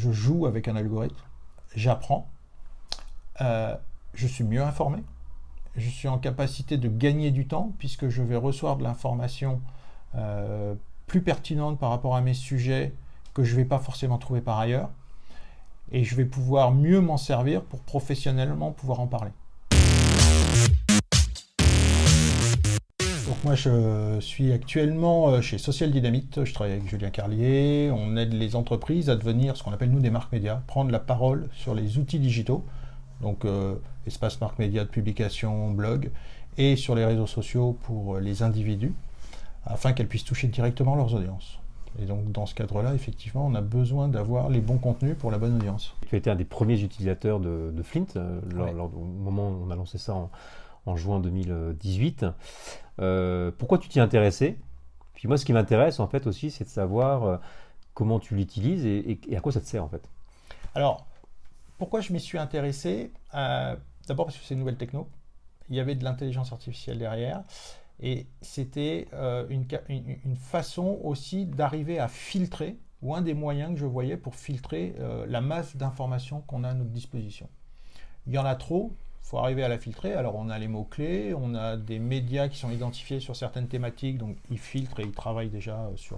je joue avec un algorithme, j'apprends, je suis mieux informé, je suis en capacité de gagner du temps puisque je vais recevoir de l'information plus pertinente par rapport à mes sujets que je ne vais pas forcément trouver par ailleurs, et je vais pouvoir mieux m'en servir pour professionnellement pouvoir en parler. Donc moi je suis actuellement chez Social Dynamite, je travaille avec Julien Carlier, on aide les entreprises à devenir ce qu'on appelle nous des marques médias, prendre la parole sur les outils digitaux, donc espace marque média de publication, blog, et sur les réseaux sociaux pour les individus, afin qu'elles puissent toucher directement leurs audiences. Et donc dans ce cadre-là, effectivement, on a besoin d'avoir les bons contenus pour la bonne audience. Tu as été un des premiers utilisateurs de Flint, Ouais. au moment où on a lancé ça en juin 2018. Pourquoi tu t'y intéressais? Puis moi, ce qui m'intéresse en fait aussi, c'est de savoir comment tu l'utilises et à quoi ça te sert en fait. Alors, pourquoi je m'y suis intéressé? D'abord parce que c'est une nouvelle techno. Il y avait de l'intelligence artificielle derrière. Et c'était une façon aussi d'arriver à filtrer, ou un des moyens que je voyais pour filtrer la masse d'informations qu'on a à notre disposition. Il y en a trop, il faut arriver à la filtrer. Alors on a les mots-clés, on a des médias qui sont identifiés sur certaines thématiques, donc ils filtrent et ils travaillent déjà sur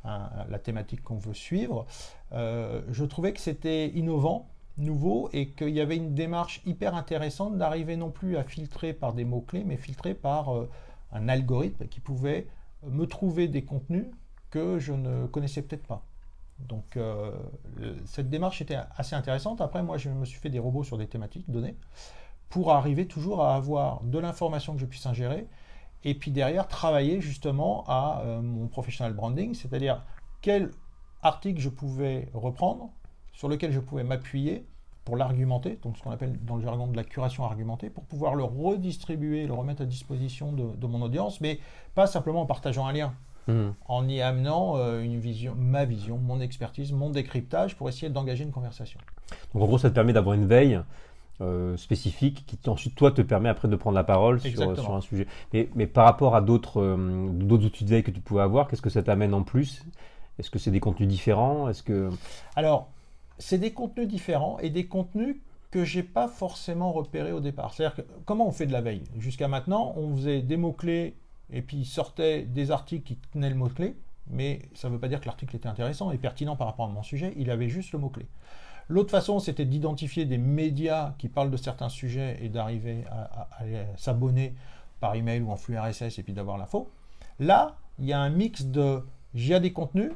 la thématique qu'on veut suivre. Je trouvais que c'était innovant, nouveau, et qu'il y avait une démarche hyper intéressante d'arriver non plus à filtrer par des mots-clés, mais filtrer par un algorithme qui pouvait me trouver des contenus que je ne connaissais peut-être pas. Donc cette démarche était assez intéressante. Après, moi, je me suis fait des robots sur des thématiques données pour arriver toujours à avoir de l'information que je puisse ingérer et puis derrière travailler justement à mon professional branding, c'est-à-dire quel article je pouvais reprendre, sur lequel je pouvais m'appuyer pour l'argumenter, donc ce qu'on appelle dans le jargon de la curation argumentée, pour pouvoir le redistribuer, le remettre à disposition de mon audience, mais pas simplement en partageant un lien, en y amenant une vision, ma vision, mon expertise, mon décryptage pour essayer d'engager une conversation. Donc en gros, ça te permet d'avoir une veille spécifique qui ensuite toi te permet après de prendre la parole sur un sujet. Mais par rapport à d'autres outils de veille que tu pouvais avoir, qu'est-ce que ça t'amène en plus? Est-ce que c'est des contenus différents? Alors, c'est des contenus différents et des contenus que j'ai pas forcément repérés au départ. C'est-à-dire que, comment on fait de la veille? Jusqu'à maintenant, on faisait des mots-clés et puis il sortait des articles qui tenaient le mot-clé, mais ça ne veut pas dire que l'article était intéressant et pertinent par rapport à mon sujet, il avait juste le mot-clé. L'autre façon, c'était d'identifier des médias qui parlent de certains sujets et d'arriver à s'abonner par email ou en flux RSS et puis d'avoir l'info. Là, il y a un mix de il y a des contenus,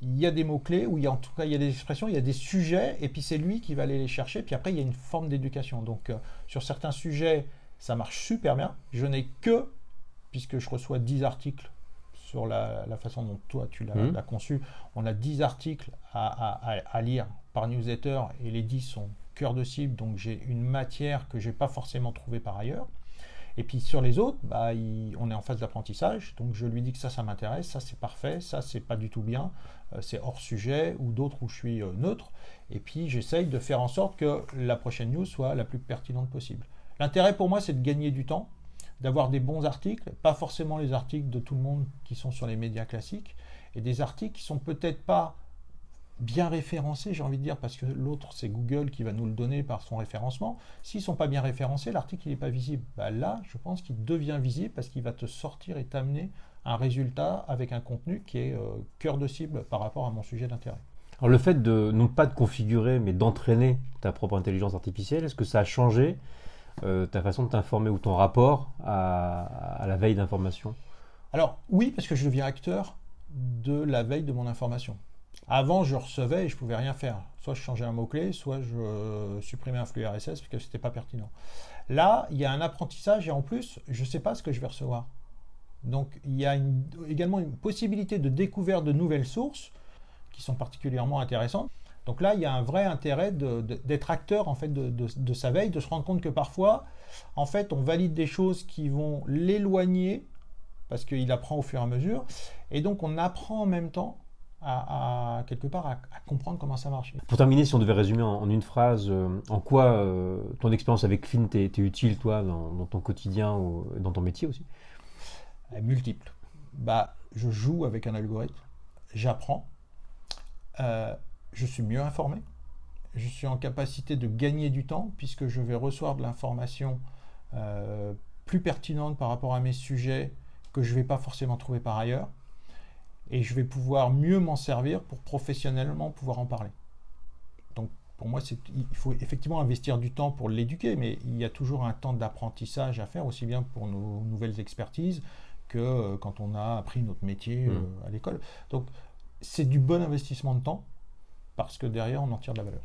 il y a des mots-clés, ou en tout cas il y a des expressions, il y a des sujets, et puis c'est lui qui va aller les chercher, puis après il y a une forme d'éducation. Donc sur certains sujets, ça marche super bien. Je n'ai que, puisque je reçois 10 articles sur la façon dont toi tu l'as conçu, on a 10 articles à lire par newsletter, et les 10 sont cœur de cible, donc j'ai une matière que je n'ai pas forcément trouvée par ailleurs. Et puis sur les autres, on est en phase d'apprentissage, donc je lui dis que ça m'intéresse, ça c'est parfait, ça c'est pas du tout bien, c'est hors sujet, ou d'autres où je suis neutre, et puis j'essaye de faire en sorte que la prochaine news soit la plus pertinente possible. L'intérêt pour moi, c'est de gagner du temps, d'avoir des bons articles, pas forcément les articles de tout le monde qui sont sur les médias classiques, et des articles qui sont peut-être pas bien référencés, j'ai envie de dire, parce que l'autre, c'est Google qui va nous le donner par son référencement. S'ils ne sont pas bien référencés, l'article n'est pas visible. Là, je pense qu'il devient visible parce qu'il va te sortir et t'amener un résultat avec un contenu qui est cœur de cible par rapport à mon sujet d'intérêt. Alors le fait de, non pas de configurer, mais d'entraîner ta propre intelligence artificielle, est-ce que ça a changé ta façon de t'informer ou ton rapport à la veille d'information? Alors oui, parce que je deviens acteur de la veille de mon information. Avant, je recevais et je ne pouvais rien faire. Soit je changeais un mot-clé, soit je supprimais un flux RSS parce que ce n'était pas pertinent. Là, il y a un apprentissage et en plus, je ne sais pas ce que je vais recevoir. Donc, il y a également une possibilité de découverte de nouvelles sources qui sont particulièrement intéressantes. Donc là, il y a un vrai intérêt d'être acteur en fait, de sa veille, de se rendre compte que parfois, en fait, on valide des choses qui vont l'éloigner parce qu'il apprend au fur et à mesure. Et donc, on apprend en même temps quelque part à comprendre comment ça marche. Pour terminer, si on devait résumer en une phrase, en quoi ton expérience avec Flint t'est utile, toi, dans ton quotidien ou dans ton métier aussi? Multiple. Je joue avec un algorithme, j'apprends, je suis mieux informé, je suis en capacité de gagner du temps puisque je vais recevoir de l'information plus pertinente par rapport à mes sujets que je ne vais pas forcément trouver par ailleurs, et je vais pouvoir mieux m'en servir pour professionnellement pouvoir en parler. Donc pour moi, il faut effectivement investir du temps pour l'éduquer, mais il y a toujours un temps d'apprentissage à faire, aussi bien pour nos nouvelles expertises que quand on a appris notre métier à l'école. Donc c'est du bon investissement de temps, parce que derrière, on en tire de la valeur.